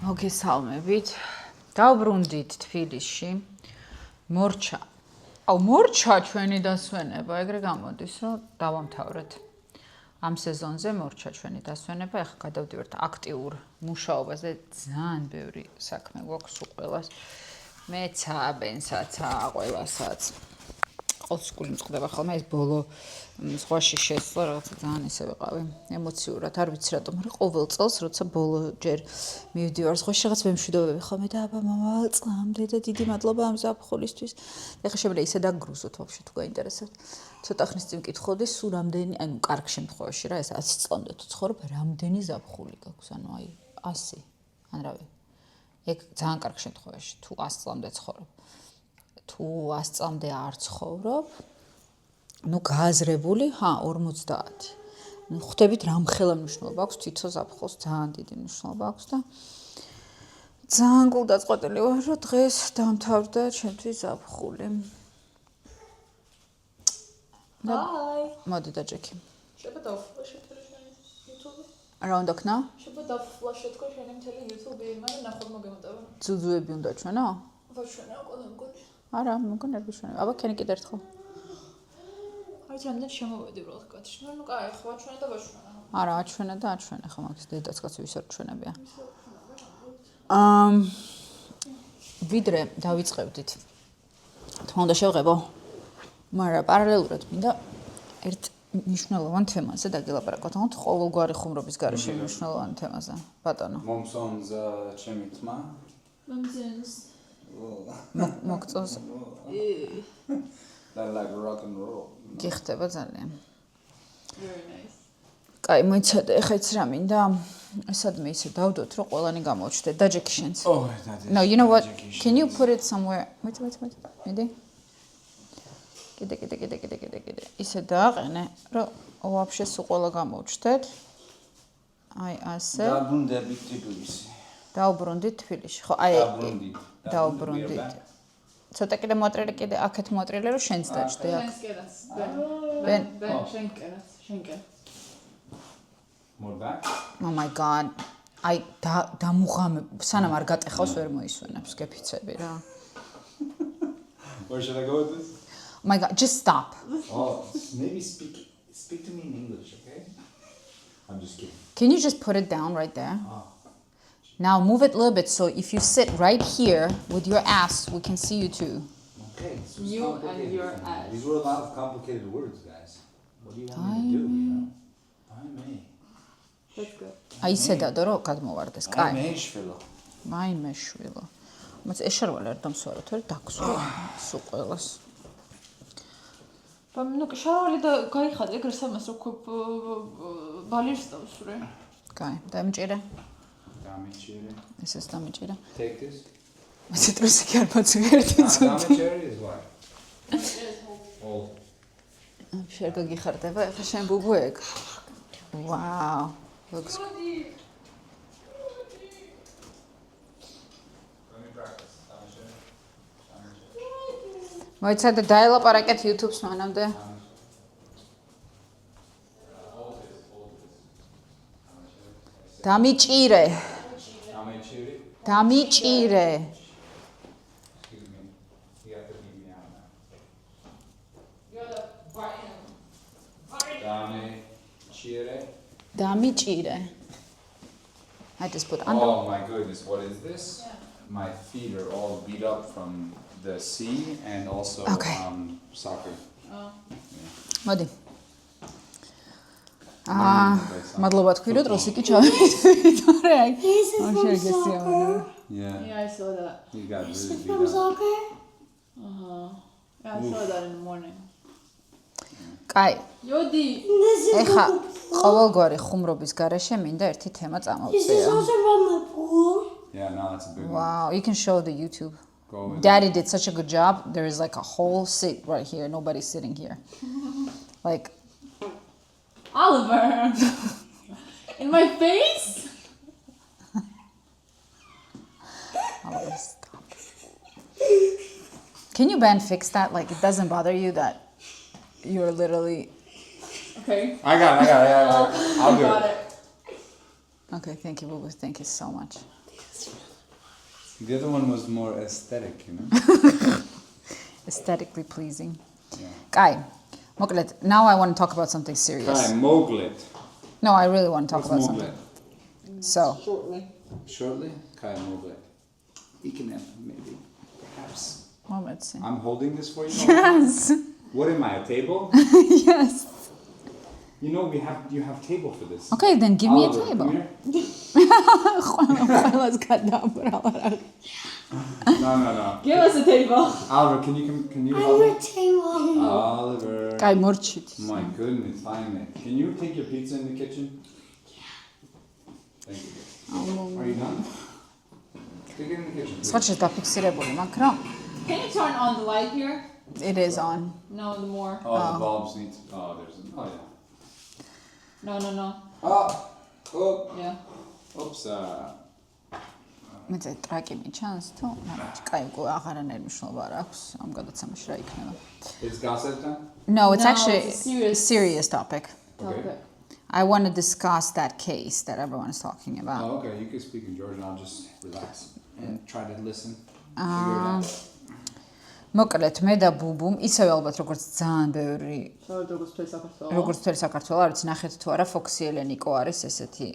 მოგესალმებით. დავბრუნდით თბილისში. მორჩა. მორჩა ჩვენი დასვენება, ეგრე გამოდის, რომ დავამთავრეთ. ამ სეზონზე მორჩა ჩვენი დასვენება, ახლა გადავდივართ აქტიურ მუშაობაზე, ძალიან ბევრი საქმე გვაქვს უყველას. მეცა, ბენსაცა, ყველასაც. ყოველსკული მწყდება ხოლმე ეს ბოლო ზღვაში შესვლა რაღაცა ძალიან ისე ვიყავი ემოციურად არ ვიცი რატომ მაგრამ ყოველ წელს როცა ბოლო ჯერ მივდივარ ზღვაში რაღაც ვემშვიდობები ხოლმე და აბა მამა წამდე და დიდი მადლობა ამ ზაფხულისთვის ეხლა შემიძლია ისე დაგგრუზოთ ვაფშე თუ გაინტერესებთ ცოტა ხნის წინ მკითხოდი სულ რამდენი ანუ კარგ შემთხვევაში რა ეს 100 წლამდე თუ ცხოვრობ რამდენი ზაფხული გაქვს ანუ აი 100 ან რავი ეგ ძალიან კარგ შემთხვევაში თუ 100 წლამდე ცხოვრობ თუ 100 წლამდე არ ცხოვრობ, ну გააზრებული, 50. ну ხვდებით რამხელა მნიშვნელობა აქვს თვითონ ზაფხულს, ძალიან დიდი მნიშვნელობა აქვს და ძალიან გულდაწყვეტილი ვარ, რომ დღეს დამთავრდა ჩემთვის ზაფხული. Hi. მოდი დაჭექი. შეიძლება დავფლაშოთ შენი YouTube? რა უნდა ქნა? შეიძლება დავფლაშოთ შენი მთელი YouTube-ი, მაგრამ ნახოთ მოგემატება. ძუძუები უნდა ჩვენო? ვაჩვენა ყველა მგონი. არა, მგონი არ გიშვენა. აბა ქენი კიდე ერთხელ. აი რამდენი შემოვედი უბრალოდ კადრში. ну კაი, ხო ვაჩვენა და ვაჩვენა. არა, აჩვენა და აჩვენა, ხო მაგის დედაც კაცი ვისო ჩვენებია. ვიდრე დავიწყებდით. თქმა უნდა შევღებო. მაგრამ პარალელურად მინდა ერთ მნიშვნელოვან თემაზე დაგელაპარაკოთ. ანუ ყოველგვარი ხუმრობის გარეშე მნიშვნელოვან თემაზე. ბატონო. მომსონს ჩემი თმა. მომსონს მოგწონს. That like rock and roll. გიხდება ძალიან. Very nice. კაი, მოიცადე, ეხა იცი რა მინდა? სადმე ისე დავდოთ, რომ ყველანი გამოვჩდეთ. დაჯექი შენს. Oh, that is. No, you know what? Can you put it somewhere? Wait. მიდი. კიდე. ისე დააყენე, რომ ვაფშე სულ ყველა გამოვჩდეთ. აი ასე. დაბრუნდებით თბილისში. დაუბრუნდით თბილისში. ხო, აი დაუბრუნდით. ცოტა კიდე მოატრიალე, კიდე აქეთ მოატრიალე, რომ შენც დაჭდე აქ. ბენ შენკენ. More back. Oh my god. აი დამუღამე, სანამ არ გატეხავს ვერ მოისვენებს, გეფიცები რა. Where should I go with this? Oh my god, just stop. Oh, maybe speak to me in English, okay? I'm just kidding. Can you just put it down right there? Now move it a little bit so if you sit right here with your ass, we can see you too. Okay. So it's You complicated and your for me. ass. These were a lot of complicated words, guys. What do you want me to do, you know? By me. Let's go. აი ისე დადო რომ გადმოვარდეს. კაი. მეშველო. მაინმე შვილო. მას ეშარვალე არ დამსვარო, თორე დაქსვა სულ ყველას. ну შარვალი და გაიხადე ეგრე სამას რო ბალირს დავსვრე. კაი, დამჭირე. Damage. ესეც დამჭირე. Take this. მასე დროზე კი არ მოწვი ერთი წუთი. Damage is what? Hold. შენ გაგიხარდება ახლა შენ ბუბუ ეგ. Wow. Looks Let me practice. Damage. მოიცადე დაელაპარაკეთ YouTube-ს მანამდე. დამიჭირე. დამიჭირე. Excuse me. You have to beat me out now. You're the button. დამიჭირე. I just put under. Oh my goodness, what is this? Yeah. My feet are all beat up from the sea and also Okay. soccer. მოდი. მადლობა თქვი რომ დროსი კი ჩავიდით, თორე აი შეგვესია. Yeah. I saw that. You got really beat up. Yeah, I saw that in the morning. კაი, Yodi. ეხა ყოველგვარი ხუმრობის გარეშე მინდა ერთი თემა წამოვწია. Yeah, no, that's a big one. Wow, you can show the YouTube. Go with Daddy did such a good job. There is like a whole seat right here. Nobody's sitting here. Like Oliver. In my face? Oliver, stop. Can you Ben fix that? Like it doesn't bother you that you're literally Okay. I got it. I'll do Got it. it. Okay, thank you, Boo Boo. Thank you so much. The other one was more aesthetic, you know? Aesthetically pleasing. Yeah. Kai, მოკლედ, now I want to talk about something serious. Kai Moglet. No, I really want to talk What's about Moglet? something. So, Shortly? Kai Moglet. Ikenem, maybe. Perhaps. let's see. I'm holding this for you? Yes. What am I, a table? Yes. You know, you have table for this. Okay, then give me a Oliver, table. come here. Let's cut down for Oliver. No. Give us a table. Oliver, can you help me? Oliver. Kai, morchit. My goodness, finally. Can you take your pizza in the kitchen? Thank you. Are you done? Take it in the kitchen. please. სხვაჩეს დაფიქსირებული მაქვს რომ Can you turn on the light here? it is on. No, the more. Oh, the bulbs need. Oh, there's. Oh, yeah. No. Oh. Yeah. Oops. მეც ტრაკი მიჩანს თუ კაი უკვე აღარანაირ მნიშვნელობა არ აქვს ამ გადაცემაში რა იქნება. Is gossip done? No, it's No, actually it's a serious topic. Okay. I want to discuss that case that everyone is talking about. Oh, okay. You can speak in Georgian. I'll just relax and try to listen. Figure it out. მოკლედ მე და ბუბუმ ისევე ალბათ როგორც ძალიან ბევრი როგორც თქვენ საქართველოს. როგორც თველი საქართველოს არ ვიცი ნახეთ თუ არა Foxy Eleniko არის ესეთი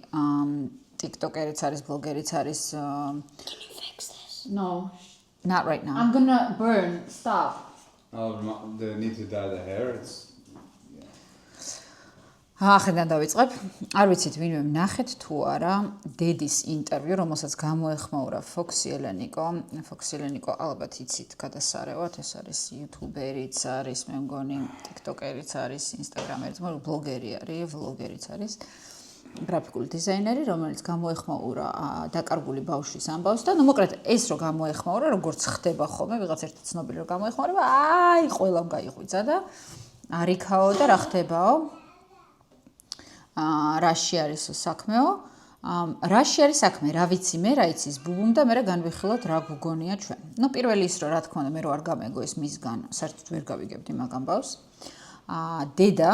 TikTokerიც არის ბლოგერიც არის Can you fix this? No. not right now. I'm gonna burn. Stop. Oh, the need to dye the hair. It's. ახედან დავიწყებ. არ ვიცით ვინმე ნახეთ თუ არა დედის ინტერვიუ, რომელსაც გამოეხმაურა Foxy Eleniko. Foxy Eleniko ალბათ იცით გადასარევად, ეს არის იუთუბერიც არის, მე მგონი TikTokerიც არის, ინსტაგრამერიც, მაგრამ ბლოგერი არის, ვლოგერიც არის. გრაფიკული დიზაინერი, რომელიც გამოეხმაურა დაკარგული ბავშვის ამბავს და ნუ მოკლედ ეს რო გამოეხმაურა, როგორც ხდება ხოლმე, ვიღაც ერთი ცნობილი რო გამოეხმაურება, აი, ყველამ გაიღვიძა და არიქაო და რა ხდებაო? რაში არის საქმეო? რაში არის საქმე? რა ვიცი მე, რა იცის ბუბუმ და მე განვიხილოთ რა გვგონია ჩვენ. ნუ პირველი ის რომ რა თქმა უნდა მე რო არ გამეგო ეს მისგან, საერთოდ ვერ გავიგებდი მაგ ამბავს. დედა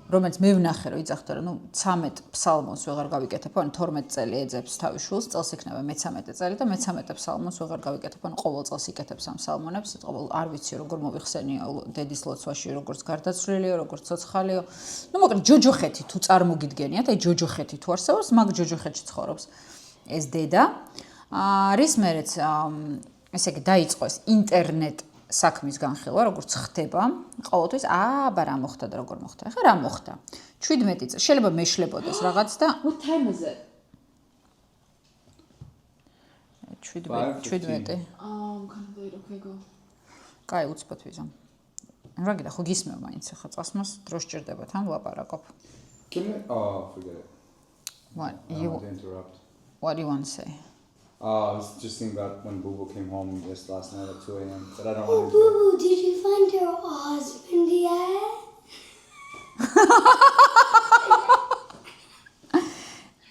რომელიც მე ვნახე რომ იძახდა რომ ნუ 13 ფსალმონს ვეღარ გავიკეთებ, ანუ 12 წელი ეძებს თავის შულს, წელს იქნება მე-13 წელი და მე-13 ფსალმონს ვეღარ გავიკეთებ, ანუ ყოველ წელს იკეთებს ამ ფსალმონებს, ყოველ არ ვიცი როგორ მოვიხსენიო დედის ლოცვაში, როგორც გარდაცვლილიო, როგორც ცოცხალიო. ნუ მოკლედ ჯოჯოხეთი თუ წარმოგიდგენიათ, აი ჯოჯოხეთი თუ არსებობს, მაგ ჯოჯოხეთში ცხოვრობს ეს დედა. რის მერეც ესე იგი დაიწყო ეს ინტერნეტ საქმის განხილვა, როგორც ხდება, ყოველთვის აბა რა მოხდა და როგორ მოხდა. ეხლა რა მოხდა? 17 წელი. შეიძლება მეშლებოდეს რაღაც და What time is it? 17. Kind of late. Okay, go. კაი, უცბად ვიზამ. რა გიდა, ხო გისმევ მაინც ახლა წასმას დრო სჭირდება თან ვლაპარაკობ. Can we? Oh, forget it. What I don't want to interrupt. do you want to say? I was just thinking about when Boo Boo came home just last night at 2 a.m. But I don't want to interrupt. Boo Boo, did you find your husband yet?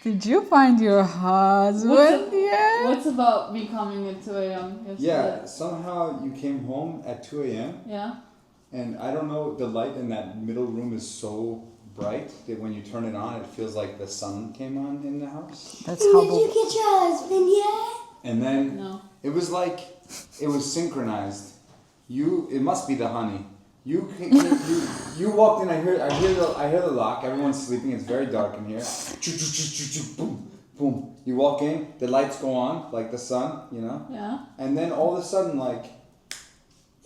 Did you find your husband yet? What's about me coming at 2 a.m. yesterday? Yeah, somehow you came home at 2 a.m. Yeah. and I don't know, the light in that middle room is so bright that when you turn it on, it feels like the sun came on in the house. That's how Did you get your husband yet? And then No. it was like it was synchronized. It must be the honey. You walked in. I hear the lock. Everyone's sleeping. It's very dark in here. Boom, boom. You walk in. The lights go on like the sun, you know. Yeah. And then all of a sudden, like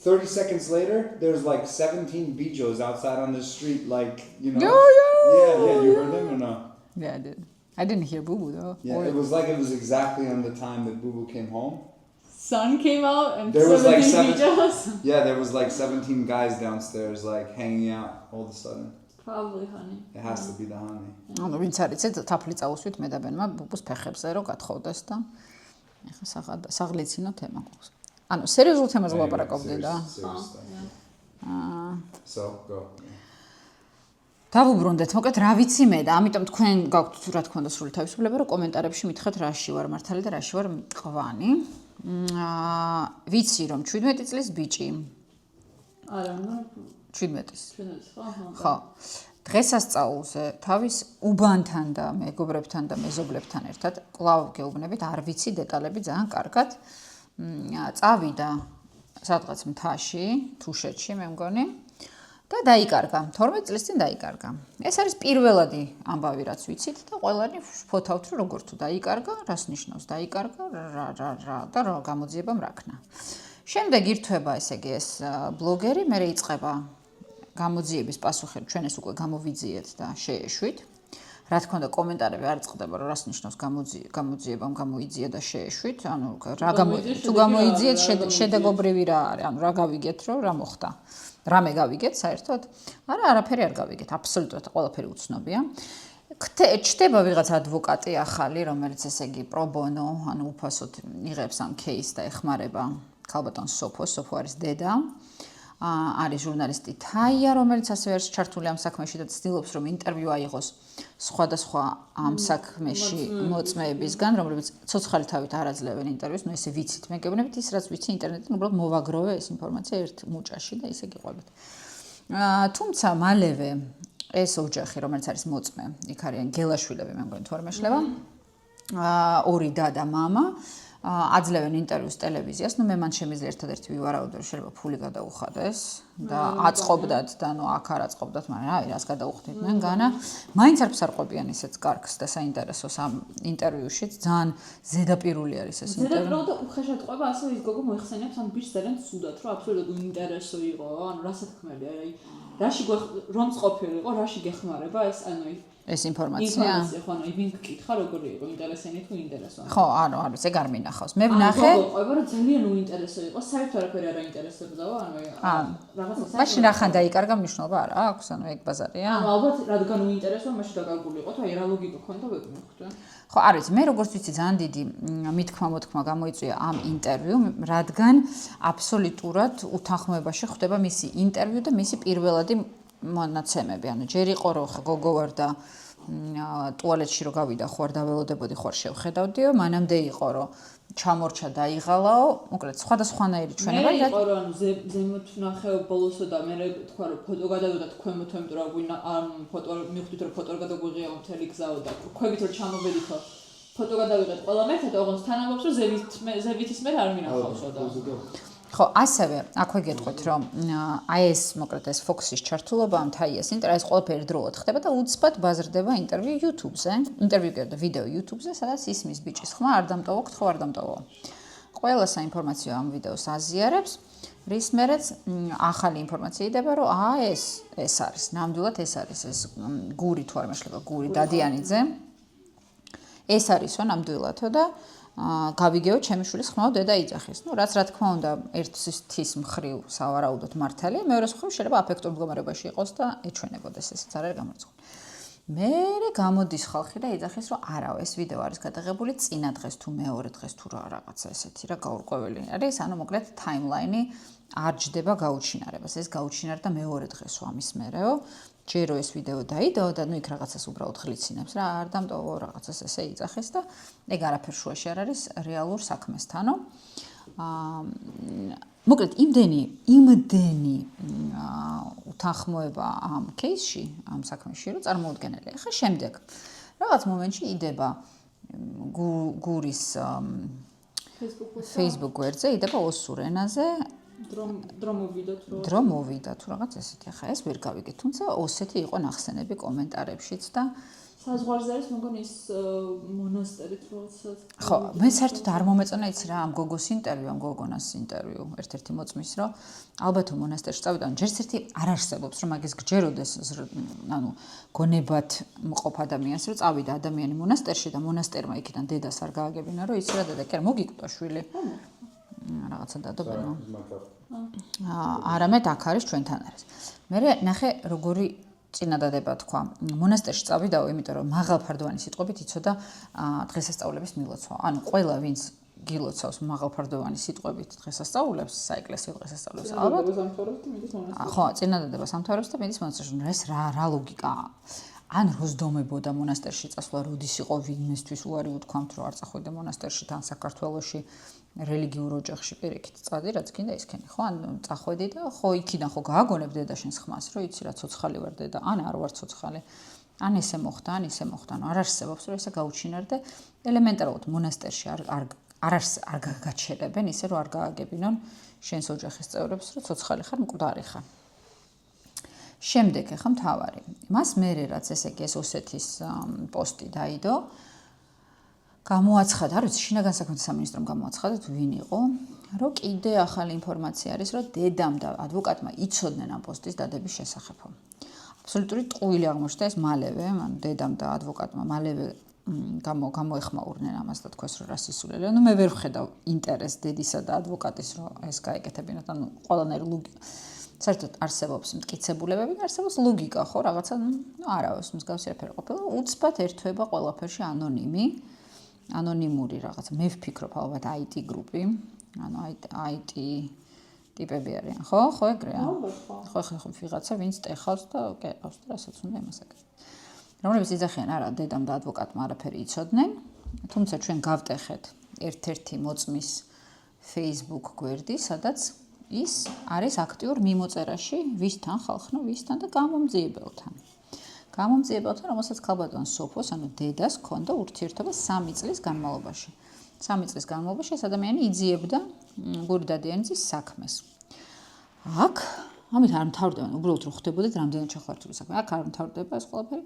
30 seconds later, there's like 17 bijos outside on the street, like you know. Yeah. You heard them or no? Yeah, I did. I didn't hear Boo Boo though. Yeah, it was like it was exactly on the time that Boo Boo came home. Sun came out and There was like 17 videos. Yeah, there was like 17 guys downstairs, like hanging out all of a sudden. Probably honey. It has to be the honey. ანუ ვინც არ იცით, თაფლი წაუსვით მე და ბენმა ბუბუს ფეხებზე რომ გათხოვდეს და ეხლა საღლეცინო თემა გვაქვს. ანუ სერიოზულ თემაზე ვლაპარაკობდი და Serious stuff. Yeah. So go. დავუბრუნდეთ, მოკლედ რა ვიცი მე და ამიტომ თქვენ გაქვთ რა თქმა უნდა სრული თავისუფლება რომ კომენტარებში მითხრათ რაში ვარ მართალი და რაში ვარ მტყვანი. ვიცი რომ 17 წლის ბიჭი I don't know. 17-ის. Finish. ხო. დღესასწაულზე თავის უბანთან და მეგობრებთან და მეზობლებთან ერთად კვლავ გეუბნებით, არ ვიცი დეტალები ძალიან კარგად. წავიდა სადღაც მთაში, თუშეთში მე მგონი და დაიკარგა. 12 წლის წინ დაიკარგა. ეს არის პირველადი ამბავი, რაც ვიცით და ყველანი ფოთავთ, რომ როგორ თუ დაიკარგა, რას ნიშნავს დაიკარგა, რა და რა გამოძიებამ რა ქნა. შემდეგ ირთვება ესე იგი ეს ბლოგერი, მე იწყება გამოძიების პასუხი, ჩვენ ეს უკვე გამოვიძიეთ და შეეშვით. რა თქმა უნდა, კომენტარები არ წყდება, რომ რას ნიშნავს გამოძიებამ გამოიძია და შეეშვით. ანუ თუ გამოიძიეთ, შედეგობრივი რა არის, ანუ რა გავიგეთ, რომ რა მოხდა. რამე გავიგეთ საერთოდ? არა, არაფერი არ გავიგეთ, აბსოლუტურად ყველაფერი უცნობია. ჩდება ვიღაც ადვოკატი ახალი, რომელიც ესე იგი პრობონო, ანუ უფასოდ იღებს ამ кейსს და ეხმარება ქალბატონს სოფო არის დედა. არის ჟურნალისტი თაია, რომელიც ასევე არის ჩართული ამ საქმეში და ცდილობს, რომ ინტერვიუ აიღოს სხვადასხვა ამ საქმეში მოწმეებისგან, რომლებიც ცოცხალი თავით არ აძლევენ ინტერვიუს, ნუ ესე ვიცით, მე გეუბნებით ის, რაც ვიცი ინტერნეტიდან, უბრალოდ მოვაგროვე ეს ინფორმაცია ერთ მუჭაში და ისე გიყვებით. თუმცა მალევე ეს ოჯახი, რომელიც არის მოწმე, იქ არიან გელაშვილები, მე მგონი თუ არ მეშლება, ორი და და მამა აძლევენ ინტერვიუს ტელევიზიას, ნუ მე მან შემიძლია ერთადერთი ვივარაუდო, რომ შეიძლება ფული გადაუხადეს და აწყობდათ და ნუ აქ არ აწყობდათ, მაგრამ აი რას გადაუხდით მენგანა. მაინც არ ფსარყოფიან ისეთ კარგს და საინტერესოს ამ ინტერვიუშიც, ძალიან ზედაპირული არის ეს ინტერვიუ. ზედაპირული და უხეშად ყვება, ასე ის გოგო მოიხსენიებს ამ ბიჭს ძალიან ცუდად, რომ აბსოლუტურად უინტერესო იყო, ანუ რასათქმელი, აი რაში რომს ყოფილიყო, რაში გეხმარება ეს, ანუ ეს ინფორმაცია. ინფორმაცია, ხო, ანუ ვინ გკითხა როგორი იყო, ინტერესენი თუ ინტერესო. ხო, ანუ ეს ეგ არ მინახავს. მე ვნახე. ყვება, რომ ძალიან უინტერესო იყო, საერთოდ არაფერი არ აინტერესებდაო, ანუ რაღაცა. მაშინ რახან დაიკარგა მნიშვნელობა არ აქვს, ანუ ეგ ბაზარია. ანუ ალბათ რადგან უინტერესო, მაშინ დაკარგული იყო, თუ აი რა ლოგიკა ქონდა ვეკმოხდა. ხო, არ ვიცი, მე როგორც ვიცი, ძალიან დიდი მithქმა-მოთქმა გამოიწვია ამ ინტერვიუ, რადგან აბსოლუტურად უთანხმოებაში ხვდება მისი ინტერვიუ და მისი პირველადი მონაცემები. ანუ ჯერ იყო რომ გოგო ვარ და ტუალეტში რო გავიდა ხო არ დაველოდებოდი ხო არ შევხედავდიო, მანამდე იყო რომ ჩამორჩა დაიღალაო, მოკლედ სხვადასხვანაირი ჩვენება მე იყო რომ ანუ ზემოთ ნახე ბოლოსო და მე თქვა რომ ფოტო გადავიდა თქვენმოთო, იმიტომ რომ ვინ ამ ფოტო მივხვდით რომ ფოტო გადაგვიღია მთელი გზაო და ქვევით რომ ჩამოვედითო ფოტო გადავიღეთ ყველა მეთოდ, ოღონდ თან ამბობს რომ ზევითის მე არ მინახავსო და ხო, ასევე აქვე გეტყვით, რომ აი ეს მოკლედ ეს Fox-ის ჩართულობა ამ თაიას ინტერვიუს ყველაფერი დროულად ხდება და უცბად ბაზრდება ინტერვიუ YouTube-ზე, ინტერვიუ და ვიდეო YouTube-ზე, სადაც ისმის ბიჭის ხმა არ დამტოვო, ხო არ დამტოვო. ყველა საინფორმაციო ამ ვიდეოს აზიარებს, რის მერეც ახალი ინფორმაცია იდება, რომ ეს არის, ნამდვილად ეს არის ეს გური თუ არ მეშლება, გური დადიანიძე. ეს არისო ნამდვილადო და გავიგეო ჩემი შვილის ხმაო დედა იძახის. ნუ რაც რა თქმა უნდა ერთის მხრივ სავარაუდოდ მართალია, მეორეს მხრივ შეიძლება აფექტურ მდგომარეობაში იყოს და ეჩვენებოდეს, ესეც არ არის გამორიცხული. მერე გამოდის ხალხი და იძახის, რომ არა, ეს ვიდეო არის გადაღებული წინა დღეს თუ მეორე დღეს თუ რაღაცა ესეთი რა გაურკვეველი არის, ანუ მოკლედ ტაიმლაინი არ ჯდება გაუჩინარებას. ეს გაუჩინარდა მეორე დღესო ამის მერეო. ჯერო ეს ვიდეო დაიდო და ნუ იქ რაღაცას უბრალოდ ხლიცინებს რა, არ დამტოვო რაღაცას ესე იძახეს და ეგ არაფერ შუაში არ არის რეალურ საქმესთანო. მოკლედ იმდენი უთანხმოება ამ кейსში, ამ საქმეში, რომ წარმოუდგენელია. ხა შემდეგ რაღაც მომენტში იდება გურის Facebook გვერდზე იდება ოსურ ენაზე დრო მოვიდა თუ რაღაც ესეთი. ახლა ეს ვერ გავიგე, თუმცა oseti იყო ნახსენები კომენტარებშიც და საზღვარზე არის მოგონი ის მონასტერიც რაღაცა. ხო, მე საერთოდ არ მომეწონა იცი რა ამ გოგოს ინტერვიუ, ამ გოგონას ინტერვიუ, ერთ-ერთი მოწმის, რომ ალბათ მონასტერში წავიდა, ან ჯერც ერთი არ არსებობს, რომ მაგის გჯეროდეს, ანუ გონებად მყოფ ადამიანს, რომ წავიდა ადამიანი მონასტერში და მონასტერმა იქიდან დედას არ გააგებინა, რომ იცი რა დედა, კი არა, მოგიკვდა შვილი. რაღაცა დადობენო. არამედ აქ არის ჩვენთან არის. მე ნახე როგორი წინადადება თქვა. მონასტერში წავიდაო, იმიტომ რომ მაღალფარდოვანი სიტყვებით იცოდა დღესასწაულების მილოცვა. ანუ ყველა ვინც გილოცავს მაღალფარდოვანი სიტყვებით დღესასწაულებს, საეკლესიო დღესასწაულებს, ალბათ. ხო, წინადადებას ამთავრებს და მიდის მონასტერში. ეს რა ლოგიკაა? ან როზდომებოდა მონასტერში წასვლა, როდის იყო ვინმესთვის უარი უთქვამთ, რომ არ წახვიდე მონასტერში, თან საქართველოში რელიგიურ ოჯახში პირიქით წადი, რაც გინდა ისქენი, ხო? ან წახვედი და ხო იქიდან ხო გააგონებ დედაშენს ხმას, რომ იცი რა ცოცხალი ვარ დედა, ან არ ვარ ცოცხალი. ან ესე მოხდა, ან ისე მოხდა. არ არსებობს, რომ ესე გაუჩინარ და ელემენტარულად მონასტერში არ გაჩერებენ, ისე რომ არ გააგებინონ შენს ოჯახის წევრებს, რომ ცოცხალი ხარ, მკვდარი ხარ. შემდეგ ახლა მთავარი. მას მერე რაც ესე იგი ეს ოსეთის პოსტი დაიდო, გამოაცხადა, არ ვიცი, შინაგან საქმეთა სამინისტრომ გამოაცხადა თუ ვინ იყო, რომ კიდე ახალი ინფორმაცია არის, რომ დედამ და ადვოკატმა იცოდნენ ამ პოსტის დადების შესახებ. აბსოლუტური ტყუილი აღმოჩნდა ეს მალევე, ანუ დედამ და ადვოკატმა მალევე გამოეხმაურნენ ამას და თქვეს რომ რა სისულელია. ნუ მე ვერ ვხედავ ინტერესს დედისა და ადვოკატის რომ ეს გაეკეთებინათ, ანუ ყველანაირი საერთოდ არსებობს მტკიცებულებები, არსებობს ლოგიკა, ხო, რაღაცა, ნუ არავის მსგავსი არაფერი ყოფილა, უცბად ერთვება ყველაფერში ანონიმური რაღაცა. მე ვფიქრობ ალბათ IT გრუპი, ანუ IT ტიპები არიან, ხო, ეგრეა. ხო, ვიღაცა ვინც ტეხავს და კეყავს და რასაც უნდა იმას აკეთებს. რომლებიც იძახიან, არა, დედამ და ადვოკატმა არაფერი იცოდნენ, თუმცა ჩვენ გავტეხეთ ერთ-ერთი მოწმის Facebook გვერდი, სადაც ის არის აქტიურ მიმოწერაში ვისთან ხალხნო, ვისთან და გამომძიებელთან. გამომძიებელთან, რომელსაც ქალბატონ სოფოს, ანუ დედას ჰქონდა ურთიერთობა 3 წლის განმავლობაში. 3 წლის განმავლობაში ეს ადამიანი იძიებდა გური დადიანიძის საქმეს. აქ ამით არ მთავრდება, უბრალოდ რო ხდებოდეთ რამდენად შეხვართული საქმე. აქ არ მთავრდება ეს ყველაფერი.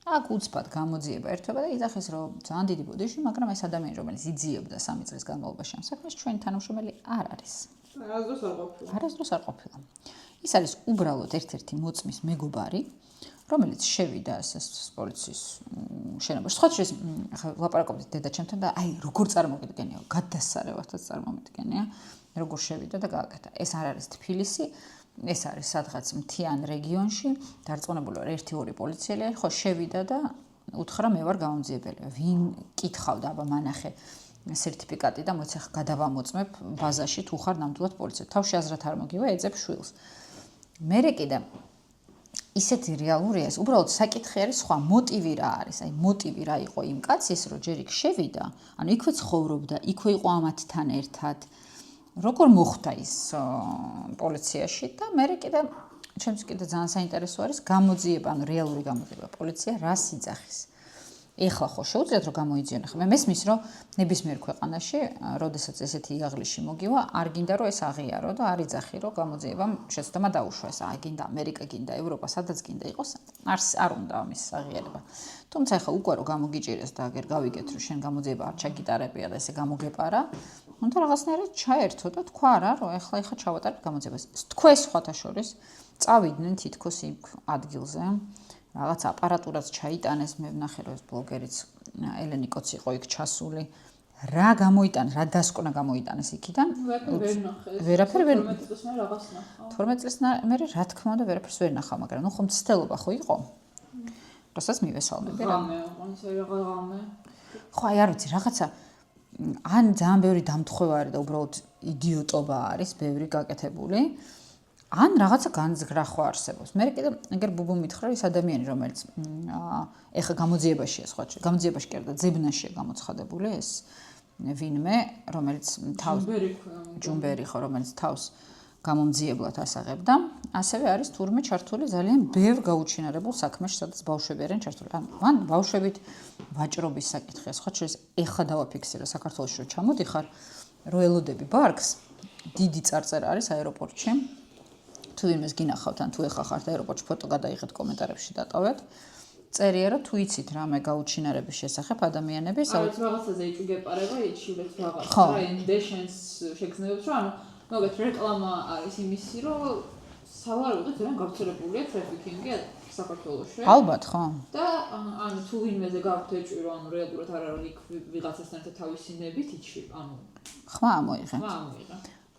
აქ უცბად გამოძიება ერთვება და იძახეს, რომ ძალიან დიდი ბოდიში, მაგრამ ეს ადამიანი, რომელიც იძიებდა 3 წლის განმავლობაში ამ საქმეს, ჩვენი თანამშრომელი არ არის. არასდროს არ ყოფილა. ის არის უბრალოდ ერთ-ერთი მოწმის მეგობარი, რომელიც შევიდა ეს პოლიციის შენობაში. სხვა შეს ლაპარაკობდით დედაჩემთან და აი როგორ წარმოგიდგენია, გადასარევათაც წარმომიდგენია, როგორ შევიდა და გააკეთა. ეს არ არის თბილისი, ეს არის სადღაც მთიან რეგიონში, დარწმუნებული ვარ 1-2 პოლიციელი, ხო შევიდა და უთხრა მე ვარ გამომძიებელი. ვინ კითხავდა, აბა მანახე სერტიფიკატი და მოიცა გადავამოწმებ ბაზაში თუ ხარ ნამდვილად პოლიცია. თავში აზრად არ მოგივა, ეძებ შვილს. მერე კიდე ისეთი რეალურია ეს, უბრალოდ საკითხი არის სხვა, მოტივი რა არის? აი მოტივი რა იყო იმ კაცის, რომ ჯერ იქ შევიდა, ანუ იქვე ცხოვრობდა, იქვე იყო ამათთან ერთად. როგორ მოხდა ის პოლიციაში და მერე კიდე ჩემს კიდე ძალიან საინტერესო არის გამოძიება, ანუ რეალური გამოძიება. პოლიცია რას იძახის? ეხლა ხო შეუძლიათ რომ გამოიძიონ. ახლა მე მესმის რომ ნებისმიერ ქვეყანაში, როდესაც ესეთი იაღლიში მოგივა, არ გინდა რომ ეს აღიარო და არ იძახი რომ გამოძიებამ შეცდომა დაუშვა ეს. აი გინდა ამერიკა, გინდა ევროპა, სადაც გინდა იყოს, არ უნდა ამის აღიარება. თუმცა ახლა უკვე რომ გამოგიჭირეს და აგერ გავიგეთ რომ შენ გამოძიება არ ჩაგიტარებია და ესე გამოგეპარა, უნდა რაღაცნაირად ჩაერთო და თქვა რა რომ ახლა ჩავატარებ გამოძიებას. თქვენ სხვათა შორის წავიდნენ თითქოს იმ ადგილზე. რაღაც აპარატურაც ჩაიტანეს, მე ვნახე რომ ეს ბლოგერიც ელენი კოცი იყო იქ ჩასული. რა გამოიტანეს, რა დასკვნა გამოიტანეს იქიდან? ვერაფერი ვერ ნახე. 12 წლის მერე რა თქმა უნდა ვერაფერს ვერ ნახავ, მაგრამ ნუ ხომ ცდელობა ხო იყო? რასაც მივესალმები რა. ხო, აი არ ვიცი, რაღაცა ან ძალიან ბევრი დამთხევა არის და უბრალოდ იდიოტობა არის, ბევრი გაკეთებული. ან რაღაცა განზღრა ხო არსებობს. მე კიდე ეგერ ბუბუ მითხრა ის ადამიანი, რომელიც ეხა გამოძიებაშია სხვა, გამოძიებაში კი არა და ძებნაშია გამოცხადებული ეს ვინმე, რომელიც თავს ჯუმბერი ხო, რომელიც თავს გამომძიებლად ასაღებდა. ასევე არის თურმე ჩართული ძალიან ბევრ გაუჩინარებულ საქმეში, სადაც ბავშვები არიან ჩართული. ან მან ბავშვებით ვაჭრობის საკითხია. სხვა შეიძლება ეხა დავაფიქსირო საქართველოში რომ ჩამოდიხარ, რო ელოდები ბარგს, დიდი წარწერა არის აეროპორტში. თუ ვინმეს გინახავთ ან თუ ეხა ხართ აეროპორტში ფოტო გადაიღეთ კომენტარებში დატოვეთ. წერია რომ თუ იცით რამე გაუჩინარების შესახებ ადამიანების არის რაღაცაზე იჭუგეპარება, იჩივლეთ რაღაცა რა ინდეშენს შეგრძნებებს რომ ანუ მოგეთ რეკლამა არის იმისი რომ სავარაუდოდ ძალიან გავრცელებულია ტრაფიკინგი საქართველოში. ალბათ ხო? და ანუ თუ ვინმეზე გაქვთ ეჭვი რომ ანუ რეალურად არ არის იქ ვიღაცასთან ერთად თავისი ნებით იჩი ანუ ხმა მოიღე.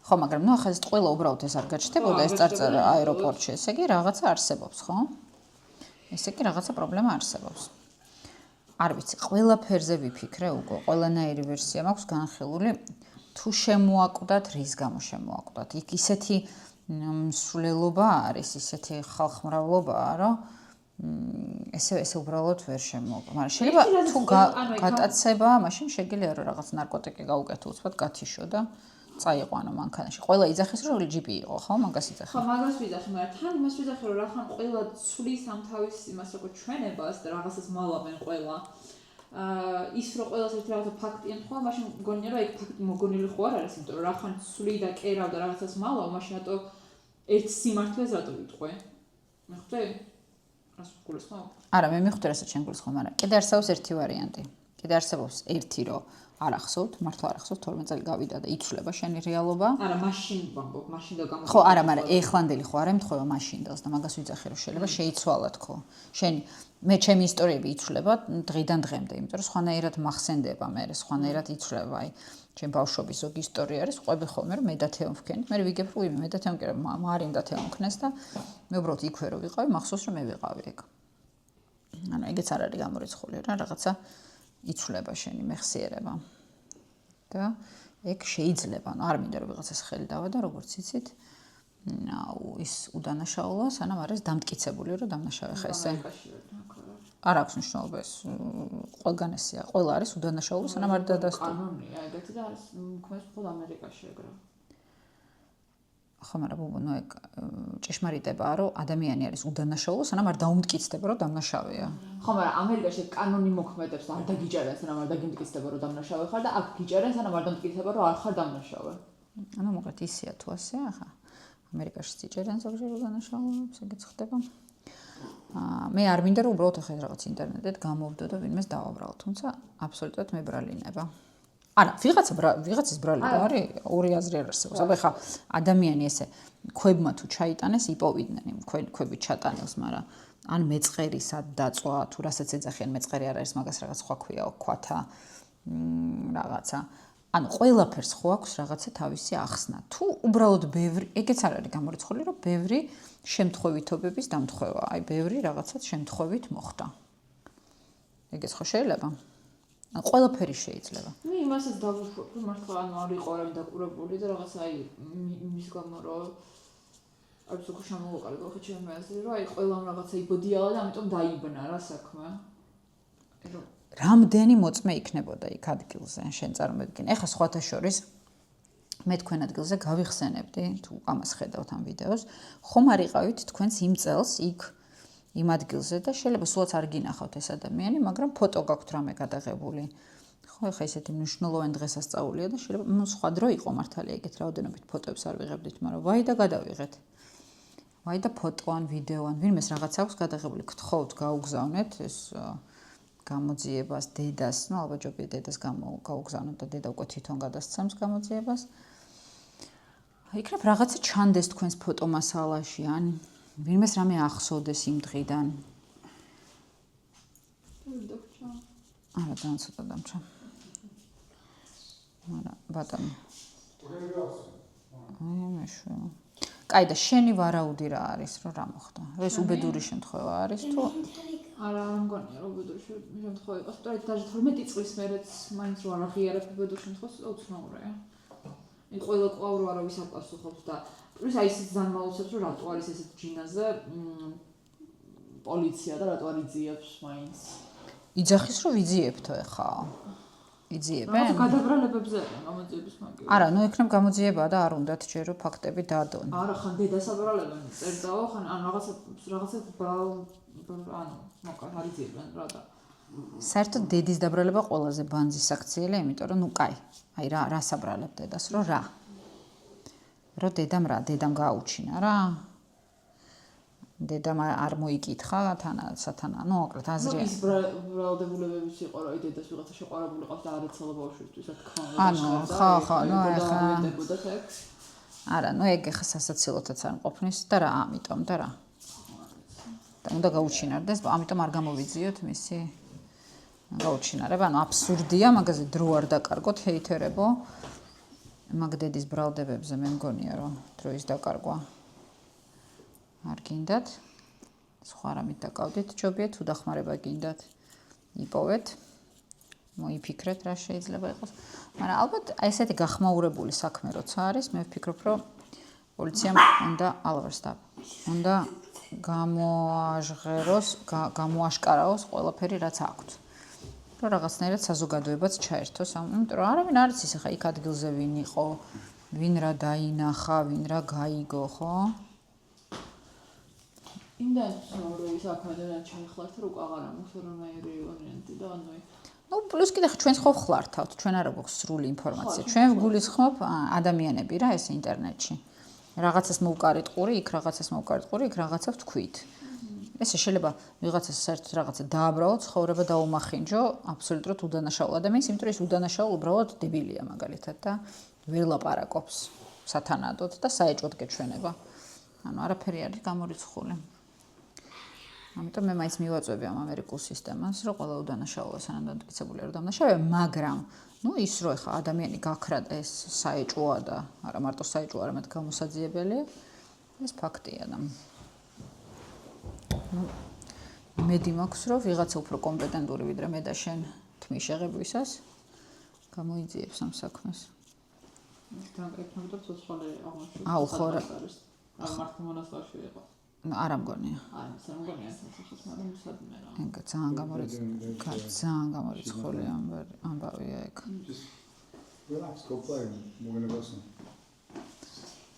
ხო, მაგრამ ნუ ახლა ეს ყველა უბრალოდ ეს არ გაჩნდებოდა ეს წარწერა აეროპორტში, ესე იგი რაღაცა არსებობს, ხო? ესე იგი რაღაცა პრობლემა არსებობს. არ ვიცი, ყველაფერზე ვიფიქრე უკვე, ყველანაირი ვერსია მაქვს განხილული, თუ შემოაკვდათ, რის გამო შემოაკვდათ. იქ ისეთი მსვლელობა არის, ისეთი ხალხმრავლობაა, რომ ესე უბრალოდ ვერ შემოვა. მაგრამ შეიძლება თუ გატაცება, მაშინ შეგიძლია რომ რაღაც ნარკოტიკი გაუკეთო, უცბად გათიშო და წაიყო ანუ მანქანაში. ყველა იძახის რომ LGB იყო, ხო? მაგას იძახი. ხო, მაგას ვიძახი, მაგრამ თან იმას ვიძახი რომ რახან ყველა ცulis ამ თავის იმას როგორ ჩვენებას და რაღაცას მალავენ ყველა. ის რომ ყველას ერთი რაღაცა ფაქტი ემთხვევა, მაშინ მგონია რომ ეგ ფაქტი მოგონილი ხო არ არის, იმიტომ რომ რახან ცული და კერავ და რაღაცას მალავ, მაშინ რატო ერთ სიმართლეს რატო ვიტყვე? მეხუთე? რას გულისხმობ? არა, მე მიხდარ რასაც შენ გულისხმობ, მაგრამ კიდე არსებობს ერთი ვარიანტი. კიდე არსებობს ერთი რომ არ ახსოვთ, მართლა არ ახსოვთ 12 წელი გავიდა და იცვლება შენი რეალობა. არა, მაშინ ვამბობ, მაშინ და გამო. ხო, არა, მაგრამ ეხლანდელი ხო არ ემთხვევა მაშინდელს და მაგას ვიძახი რომ შეიძლება შეიცვალათ ხო. შენი მე ჩემი ისტორიები იცვლება დღიდან დღემდე, იმიტომ რომ სხვანაირად მახსენდება მე, სხვანაირად იცვლება, აი, ჩემ ბავშვობის ზოგი ისტორია არის, ყვები ხოლმე რომ მე და თეო ვქენით, მე ვიგებ რომ მე და თეო მკერა მარიმ და თეო მქნეს და მე უბრალოდ იქვე რომ ვიყავი, მახსოვს რომ მე ვიყავი ეგ. ანუ ეგეც არ არის გამორიცხული რა, რაღაცა იცვლება შენი მეხსიერება. და ეგ შეიძლება, ანუ არ მინდა რომ ვიღაცას ხელი დავადო, როგორც იცით. ის უდანაშაულო, სანამ არის დამტკიცებული, რომ დამნაშავე ხა ესე. არ აქვს მნიშვნელობა ეს ყველგან ესეა. ყველა არის უდანაშაულო, სანამ არ დადასტურდა. კანონია, ეგეთი და არის მქონს მხოლოდ ამერიკაში ეგრე. ხო, მაგრამ ბუბო, ნუ ეგ ჭეშმარიტებაა, რომ ადამიანი არის უდანაშაულო, სანამ არ დაუმტკიცდება, რომ დამნაშავეა. ხო, მაგრამ ამერიკაში კანონი მოქმედებს და არ დაგიჯერენ, სანამ არ დაგიმტკიცდება, რომ დამნაშავე ხარ და აქ გიჯერენ, სანამ არ დამტკიცდება, რომ არ ხარ დამნაშავე. ანუ მოკლედ ისეა თუ ასეა, ხა. ამერიკაში იჯერენ ზოგჯერ უდანაშაულებს, ეგეც ხდება. მე არ მინდა რომ უბრალოდ ახლა რაღაც ინტერნეტით გამოვდო და ვინმეს დავაბრალო, თუმცა აბსოლუტურად მებრალინება. არა, ვიღაცის ბრალება არის, ორი აზრი არ არსებობს. აბა ხა ადამიანი ესე ქვებმა თუ ჩაიტანეს, იპოვიდნენ იმ ქვებით ჩატანილს, მაგრამ ან მეწყერისად დაწვა, თუ რასაც ეძახიან, მეწყერი არ არის, მაგას რაღაც სხვა ქვია, ქვათა რაღაცა. ანუ ყველაფერს ხო აქვს რაღაცა თავისი ახსნა. თუ უბრალოდ ბევრი, ეგეც არ არის გამორიცხული, რომ ბევრი შემთხვევითობების დამთხვევა, აი ბევრი რაღაცა შემთხვევით მოხდა. ეგეც ხო შეიძლება? ანუ ყველაფერი შეიძლება. მე იმასაც დავუშვებ, რომ მართლა ანუ არ იყო რამ დაკურებული და რაღაც აი იმის გამო რომ არ ვიცი როგორ შემოვაყალიბო ხო ჩემი აზრი, რომ აი ყველამ რაღაცა იბოდიალა და ამიტომ დაიბნა რა საქმე. რამდენი მოწმე იქნებოდა იქ ადგილზე, შენ წარმოვიდგინე. ეხლა სხვათა შორის მე თქვენ ადგილზე გავიხსენებდი, თუ ამას ხედავთ ამ ვიდეოს, ხომ არ იყავით თქვენს იმ წელს იქ იმ ადგილზე და შეიძლება სულაც არ გინახავთ ეს ადამიანი, მაგრამ ფოტო გაქვთ რამე გადაღებული. ხო, ეხლა ესეთი მნიშვნელოვანი დღესასწაულია და შეიძლება სხვა დრო იყო მართალია ეგეთ რაოდენობით ფოტოებს არ ვიღებდით, მაგრამ ვაი და გადავიღეთ. ვაი და ფოტო ან ვიდეო ან ვინმეს რაღაც აქვს გადაღებული, გთხოვთ გაუგზავნეთ ეს გამოძიებას დედას, ну ალბათ ჯობია დედას გაუგზავნოთ და დედა უკვე თვითონ გადასცემს გამოძიებას. იქნებ რაღაცა ჩანდეს თქვენს ფოტომასალაში ან ვინმეს რამე ახსოვდეს იმ დღიდან. არა, ძალიან ცოტა დამჭა. არა, ბატონო. აი, მეშვე. კაი და შენი ვარაუდი რა არის, რომ რა მოხდა? ეს უბედური შემთხვევა არის თუ არა, არ მგონია რომ უბედური შემთხვევა იყოს. სწორედ დაჟე 12 წლის მერეც მაინც რო არ აღიარებ უბედურ შემთხვევას, უცნაურია. მე ყველა ყავ რო არავის არ პასუხობს და პლუს აი ისიც ზანმაულსაც რომ რატო არის ესეთ ჯინაზე პოლიცია და რატო არ იძიებს მაინც. იძახის რომ ვიძიებთო ეხა. იძიებენ? გადაბრალებებზე არიან გამოძიების მაგივრად. არა, ნუ იქნებ გამოძიება და არ უნდათ ჯერ რომ ფაქტები დაადონ. არა, ხან დედას აბრალებენ, წერდაო, ხან ან რაღაცა ანუ მოკლედ არ იძიებენ რა და საერთოდ დედის დაბრალება ყველაზე ბანძის აქციელია, იმიტომ რომ ნუ კაი, აი რა საბრალებ დედას, რომ რა. რომ დედამ გაუჩინა რა. დედამ არ მოიკითხა სათანა, ну, მოკლედ აზრია. ის ბრალდებულებებიც იყო, რომ დედას ვიღაცა შეყვარებული ყავს და არ ეცალა ბავშვისთვის, რა თქმა უნდა. ანუ, ხო, ну, ეხა. არა, ну, ეგ ეხა სასაცილოთაც არ ყოფნის და რა, ამიტომ და რა. და უნდა გაუჩინარდეს, ამიტომ არ გამოვიძიოთ მისი გაუჩინარება, ანუ აბსურდია, მაგაზე დრო არ დაკარგოთ ჰეითერებო. მაგ დედის ბრალდებებზე მე მგონია, რომ დროის დაკარგვა არ გინდათ. სხვა რამით დაკავდით, ჯობია თუ დახმარება გინდათ, იპოვეთ. მოიფიქრეთ რა შეიძლება იყოს. მაგრამ ალბათ აი ესეთი გახმაურებული საქმე როცა არის, მე ვფიქრობ, რომ პოლიციამ უნდა all over stop. უნდა გამოაჟღეროს, გამოაშკარაოს ყველაფერი, რაც აქვთ. რომ რაღაცნაირად საზოგადოებაც ჩაერთოს, იმიტომ რომ არავინ არ იცის ახლა იქ ადგილზე ვინ იყო, ვინ რა დაინახა, ვინ რა გაიგო, ხო? იმდან რომ ის აქამდე ჩაიხლართ, რომ აღარ ამოხსნა რომაერი ვარიანტი და ანუ ну плюс კიდე ჩვენ ხო ხლართავთ, ჩვენ არ გვაქვს სრული ინფორმაცია. ჩვენ გულისხმობ ადამიანები რა ეს ინტერნეტში. რაღაცას მოვკარით ყური, იქ რაღაცას მოვკარით ყური, იქ რაღაცა ვთქვით. ესე შეიძლება ვიღაცას საერთოდ რაღაცა დააბრალო, ცხოვრება დაუმახინჯო, აბსოლუტურად უდანაშაულ ადამიანს, იმიტომ რომ ეს უდანაშაულ უბრალოდ დებილია მაგალითად და ვერ ლაპარაკობს სათანადოდ და საეჭვოდ გეჩვენება. ანუ არაფერი არის გამორიცხული. ამიტომ მე მაინც მივაწვევი ამ ამერიკულ სისტემას, რომ ყველა უდანაშაულო სანამ დამტკიცებულია, რომ დამნაშავეა, მაგრამ ну ის რო ხა ადამიანი გაქრადა ეს საეჭვოა და არა მარტო საეჭვო, არამედ გამოსაძიებელი, ეს ფაქტია და მედი მაქვს რომ ვიღაცა უფრო კომპეტენტური ვიდრე მე და შენ თმის შეღებვისას გამოიძიებს ამ საქმეს. თან ეკნებოდა ცოცხალი აღმოჩნდა. აუ ხო რა. არ მარტო მონასტერში იყო. არა მგონია. არა, სამ მგონია სახის, მაგრამ მუსადმე რა. ეგ ძალიან გამორიცხული ამბავია ეგ. Just relax, go play. We're gonna go soon.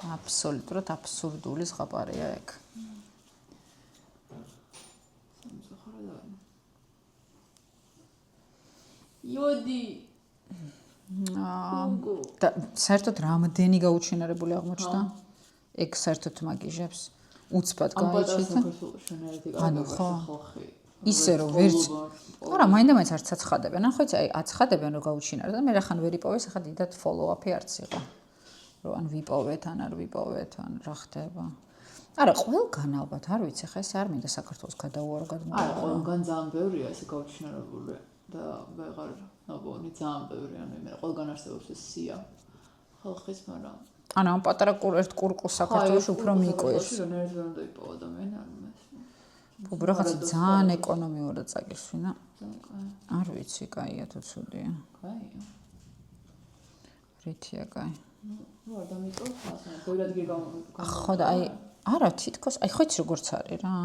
აბსოლუტურად აბსურდული ზღაპარია ეგ. იოდი და საერთოდ რამდენი გაუჩინარებული აღმოჩნდა? ეგ საერთოდ მაგიჟებს უცბად გაიჩითა. ანუ ხო. ისე რომ ვერც არა, მაინდა-მაინც არ ცაცხადებენ. ან ხო იცი, აი აცხადებენ რომ გაუჩინარდა და მე რახან ვერ იპოვეს, ახლა დიდად follow-up-ი არც იყო. რომ ან ვიპოვეთ, ან არ ვიპოვეთ, ან რა ხდება. არა, ყველგან ალბათ, არ ვიცი, ხა ეს არ მინდა საქართველოს გადაუარო გადმოვა. არა, ყველგან ძალიან ბევრია ესე გაუჩინარებული და ვეღარ ნაბონი ძალიან ბევრი, ანუ მე ყველგან არსებობს ეს სია ხალხის, მაგრამ ანუ ამ პატარა ერთ კურკულს საქართველოში უფრო მიყვეს. რომ ერთ ვერ უნდა იპოვა და მე არ მესმის. უბრალოდ ძალიან ეკონომიურად წაგისვინა. არ ვიცი, კაია თუ ცუდია. კაია. რითია კაი. ნუ არ დამიწყოს ასე, ბევრად ხო და აი არა თითქოს, აი ხო იცი როგორც არის რა.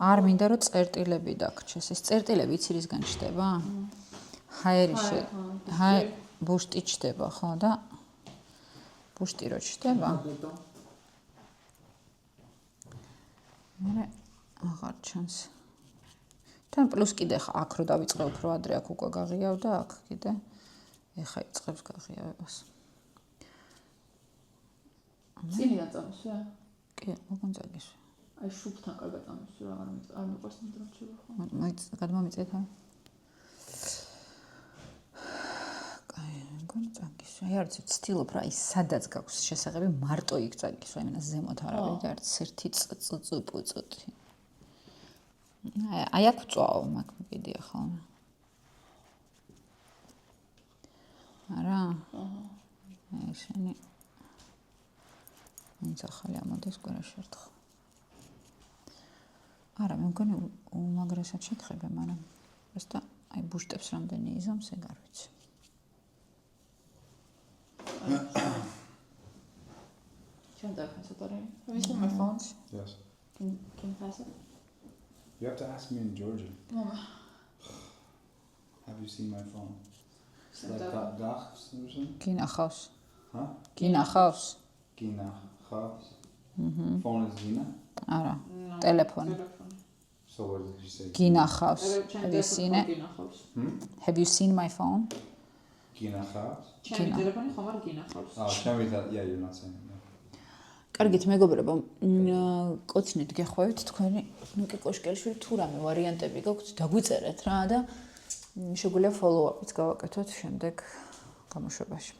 არ მინდა რომ წერტილები დაგჩეს. ეს წერტილები იცი რისგან ჩდება? ჰაერიში. ჰაი ბუშტი ჩდება, ხო და ბუშტი რო ჩდება. მე აღარ ჩანს. თან პლუს კიდე აქ რო დავიწყე უფრო ადრე აქ უკვე გაღიავდა აქ კიდე. ეხა იწყებს გაღიავებას. წინიდან წამოსვე? კი, მოგონ წაგისვე. აი შუბთან კარგად წამოსვე, რა არ მიყვარს ნდროჩება ხო? გადმომიწეთ აი. კაი, მოგონ წაგისვე. აი არც ვცდილობ რა ის სადაც გაქვს შესაძლებელი მარტო იქ წაგისვე, აი მენა ზემოთ არავინ და არც ერთი წუწუპუწუთი. აი აქ ვწვავ, მაგ მიდია ხოლმე. არა? აი შენი ვინც ახალი ამოდის კვირაში ერთხელ. არა, მე მგონი უმაგრესად შეთხები, მაგრამ просто აი ბუშტებს რამდენი იზამს, ეგ არ ვიცი. Can I pass it? Have you seen my phone? Yes. Can you pass it? You have to ask me in Georgian. Mama. Have you seen my phone? It's like Sent dachs or something? გინახავს. Huh? გინახავს? Gina. Chas. Phone is Gina? არა, No. ტელეფონი. Telephone. So what did you say? გინახავს. Have you seen it? Have you seen my phone? Gina Chas? ჩემი ტელეფონი ხომ არ გინახავს? Oh, can we tell? Yeah, you're not saying it. კარგით, მეგობრებო, კოცნით გეხვევით თქვენი ნუკი კოშკელშვილი თუ რამე ვარიანტები გაქვთ, დაგვიწერეთ რა და შეგვიძლია follow-up-იც გავაკეთოთ შემდეგ გამოშვებაში.